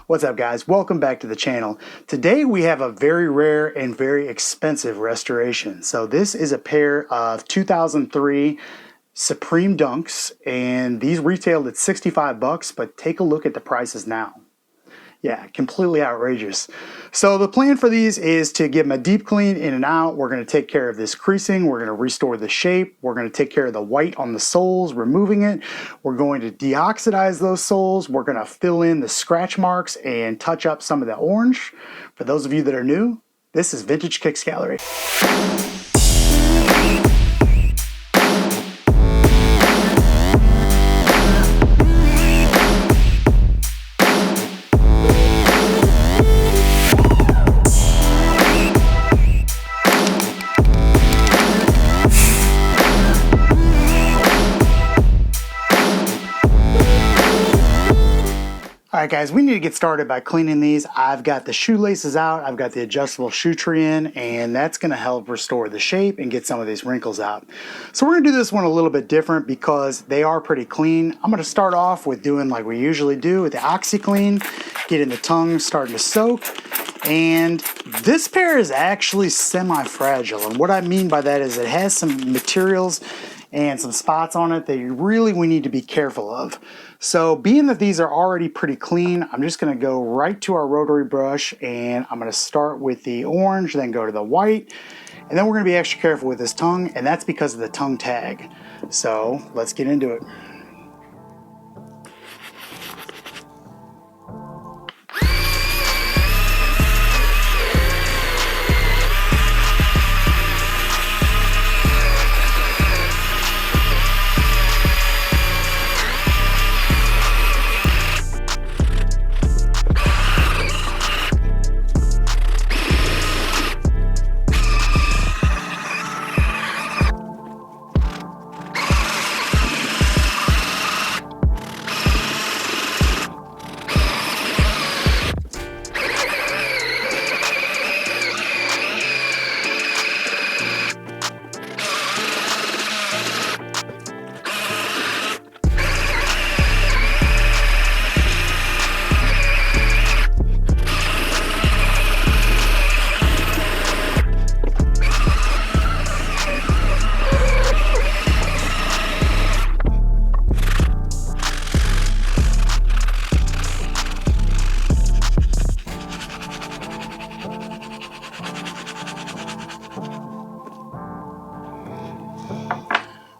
What's up, guys? Welcome back to the channel. Today we have a very rare and very expensive restoration. So this is a pair of 2003 Supreme Dunks, and these retailed at 65 bucks, but take a look at the prices now. Yeah, completely outrageous. So the plan for these is to give them a deep clean in and out. We're going to take care of this creasing. We're going to restore the shape. We're going to take care of the white on the soles, removing it. We're going to deoxidize those soles. We're going to fill in the scratch marks and touch up some of the orange. For those of you that are new, this is Vintage Kicks Gallery. Alright guys, we need to get started by cleaning these. I've got the shoelaces out, I've got the adjustable shoe tree in, and that's going to help restore the shape and get some of these wrinkles out. So we're going to do this one a little bit different because they are pretty clean. I'm going to start off with doing like we usually do with the OxiClean, getting the tongue starting to soak. And this pair is actually semi-fragile, and what I mean by that is it has some materials and some spots on it that we need to be careful of. So being that these are already pretty clean, I'm just going to go right to our rotary brush, and I'm going to start with the orange, then go to the white, and then we're going to be extra careful with this tongue, and that's because of the tongue tag. So let's get into it.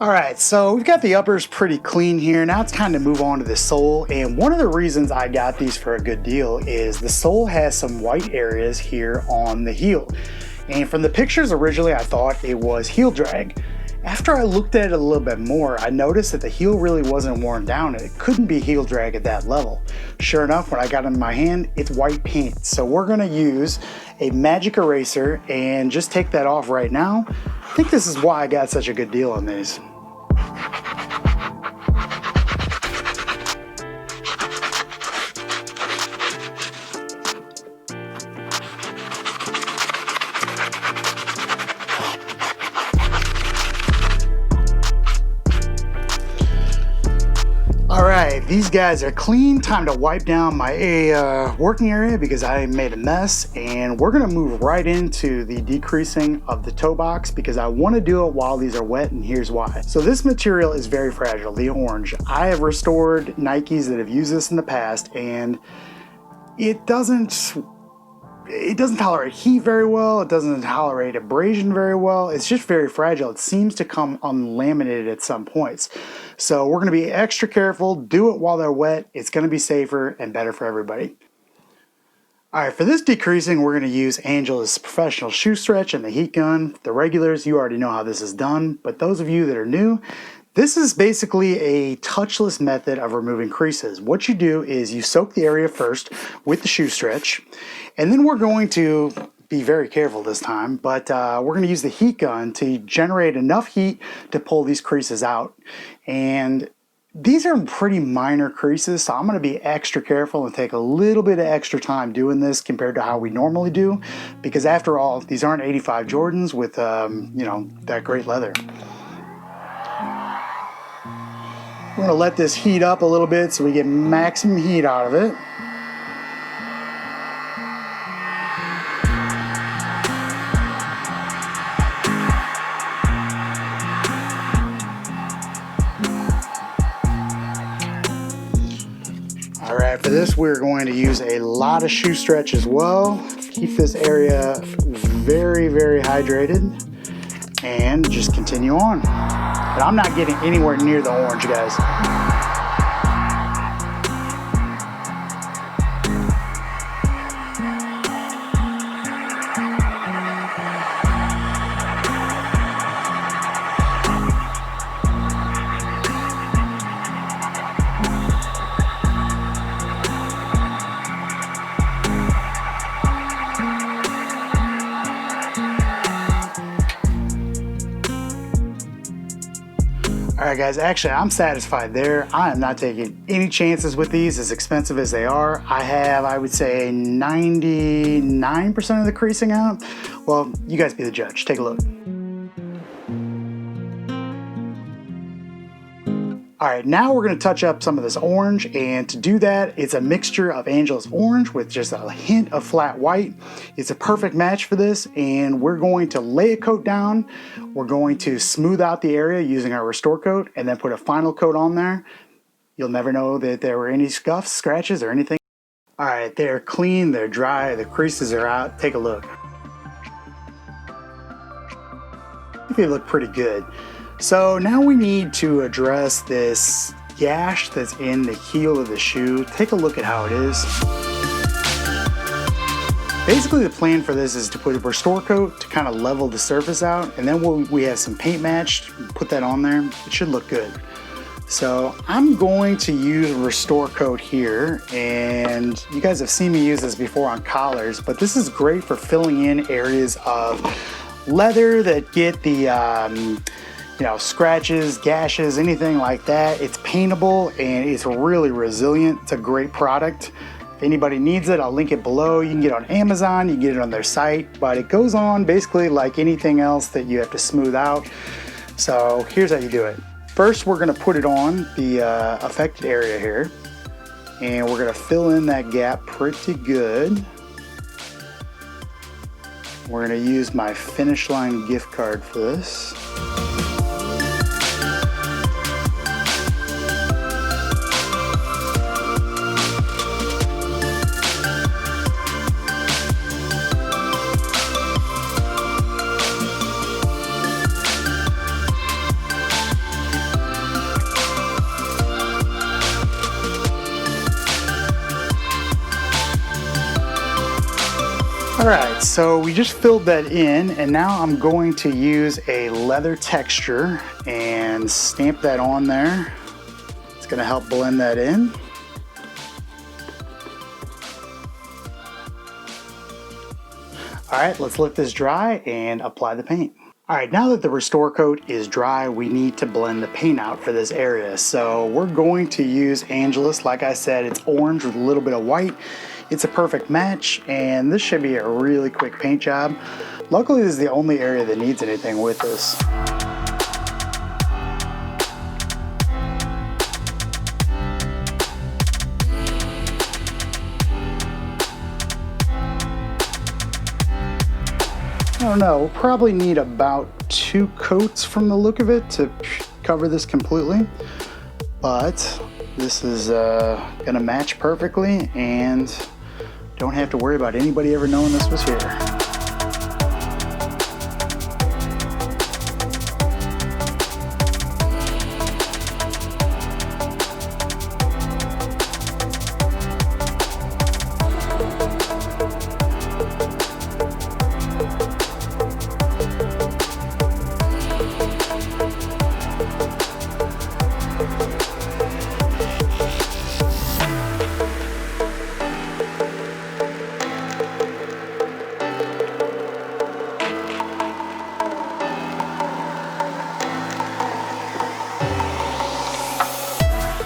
Alright, so we've got the uppers pretty clean here. Now it's time to move on to the sole, and one of the reasons I got these for a good deal is the sole has some white areas here on the heel. And from the pictures originally I thought it was heel drag. After I looked at it a little bit more, I noticed that the heel really wasn't worn down and it couldn't be heel drag at that level. Sure enough, when I got it in my hand, it's white paint. So we're going to use a magic eraser and just take that off right now. I think this is why I got such a good deal on these. Alright, these guys are clean. Time to wipe down my working area because I made a mess, and we're going to move right into the decreasing of the toe box because I want to do it while these are wet, and here's why. So this material is very fragile, the orange. I have restored Nikes that have used this in the past, and it doesn't tolerate heat very well. It doesn't tolerate abrasion very well. It's just very fragile. It seems to come unlaminated at some points. So we're going to be extra careful. Do it while they're wet. It's going to be safer and better for everybody. Alright, for this decreasing, we're going to use Angel's professional shoe stretch and the heat gun. The regulars, you already know how this is done, but those of you that are new, this is basically a touchless method of removing creases. What you do is you soak the area first with the shoe stretch, and then we're going to be very careful this time, but we're going to use the heat gun to generate enough heat to pull these creases out. And these are pretty minor creases, so I'm going to be extra careful and take a little bit of extra time doing this compared to how we normally do, because after all, these aren't 85 Jordans with, you know, that great leather. We're going to let this heat up a little bit so we get maximum heat out of it. For this, we're going to use a lot of shoe stretch as well. Keep this area very, very hydrated and just continue on. But I'm not getting anywhere near the orange, guys. All right, guys, actually, I'm satisfied there. I am not taking any chances with these, as expensive as they are. I have, I would say, 99% of the creasing out. Well, you guys be the judge. Take a look. All right, now we're gonna touch up some of this orange, and to do that, it's a mixture of Angelus orange with just a hint of flat white. It's a perfect match for this, and we're going to lay a coat down. We're going to smooth out the area using our Restore Coat, and then put a final coat on there. You'll never know that there were any scuffs, scratches, or anything. All right, they're clean, they're dry, the creases are out. Take a look. I think they look pretty good. So now we need to address this gash that's in the heel of the shoe. Take a look at how it is. Basically, the plan for this is to put a Restore Coat to kind of level the surface out, and then we have some paint matched, put that on there. It should look good. So I'm going to use Restore Coat here, and you guys have seen me use this before on collars, but this is great for filling in areas of leather that get the you know, scratches, gashes, anything like that. It's paintable and it's really resilient. It's a great product. If anybody needs it, I'll link it below. You can get it on Amazon, you can get it on their site, but it goes on basically like anything else that you have to smooth out. So here's how you do it. First, we're gonna put it on the affected area here, and we're gonna fill in that gap pretty good. We're gonna use my Finish Line gift card for this. All right, so we just filled that in, and now I'm going to use a leather texture and stamp that on there. It's gonna help blend that in. All right, let's let this dry and apply the paint. All right, now that the Restore Coat is dry, we need to blend the paint out for this area. So we're going to use Angelus. Like I said, it's orange with a little bit of white. It's a perfect match, and this should be a really quick paint job. Luckily, this is the only area that needs anything with this. I don't know, we'll probably need about 2 coats from the look of it to cover this completely, but this is gonna match perfectly, and don't have to worry about anybody ever knowing this was here.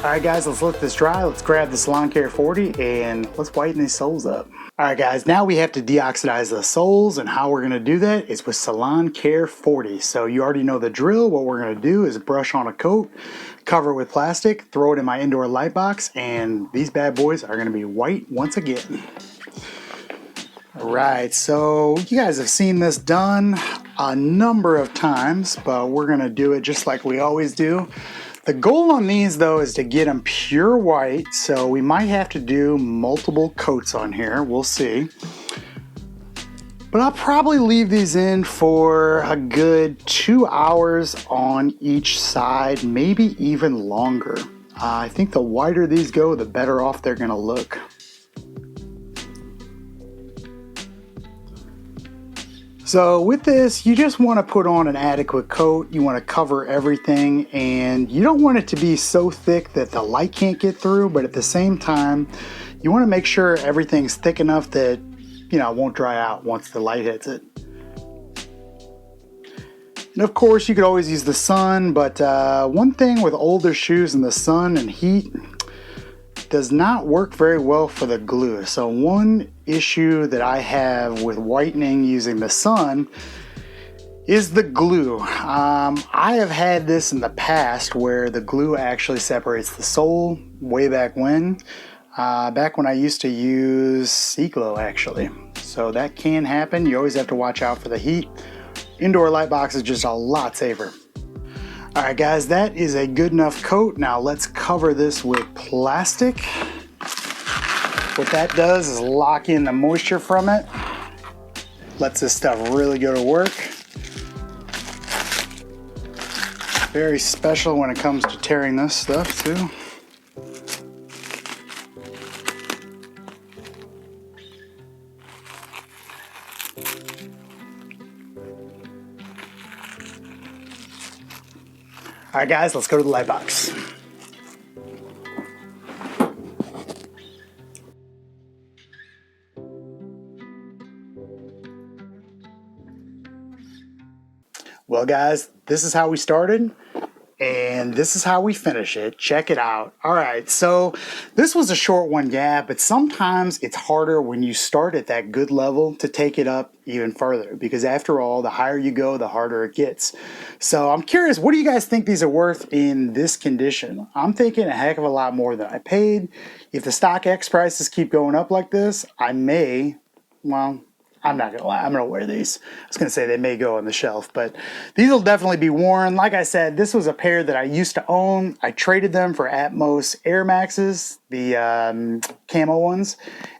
All right, guys, let's let this dry. Let's grab the Salon Care 40 and let's whiten these soles up. All right, guys, now we have to deoxidize the soles, and how we're gonna do that is with Salon Care 40. So you already know the drill. What we're gonna do is brush on a coat, cover it with plastic, throw it in my indoor light box, and these bad boys are gonna be white once again. All right, so you guys have seen this done a number of times, but we're gonna do it just like we always do. The goal on these though is to get them pure white, so we might have to do multiple coats on here, we'll see. But I'll probably leave these in for a good 2 hours on each side, maybe even longer. I think the whiter these go, the better off they're gonna look. So with this, you just want to put on an adequate coat. You want to cover everything, and you don't want it to be so thick that the light can't get through, but at the same time, you want to make sure everything's thick enough that, you know, it won't dry out once the light hits it. And of course, you could always use the sun, but one thing with older shoes in the sun and heat does not work very well for the glue. So one issue that I have with whitening using the sun is the glue. I have had this in the past where the glue actually separates the sole way back when I used to use sea glue actually. So that can happen. You always have to watch out for the heat. Indoor light box is just a lot safer. All right guys, that is a good enough coat. Now let's cover this with plastic. What that does is lock in the moisture from it. Lets this stuff really go to work. Very special when it comes to tearing this stuff too. All right guys, let's go to the light box. Well guys, this is how we started and this is how we finish it. Check it out. All right, so this was a short one, yeah, but sometimes it's harder when you start at that good level to take it up even further, because after all, the higher you go, the harder it gets. So I'm curious, what do you guys think these are worth in this condition? I'm thinking a heck of a lot more than I paid. If the StockX prices keep going up like this, I may, well, I'm not gonna lie, I'm gonna wear these. I was gonna say they may go on the shelf, but these will definitely be worn. Like I said, this was a pair that I used to own. I traded them for Atmos Air Maxes, the camo ones,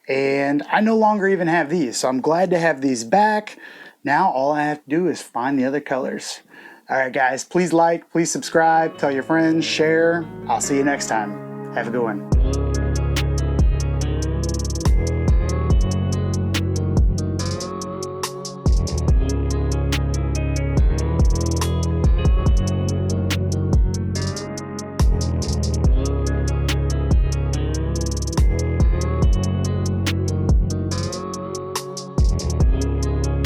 and I no longer even have these. So I'm glad to have these back. Now all I have to do is find the other colors. All right guys, please like, please subscribe, tell your friends, share. I'll see you next time. Have a good one.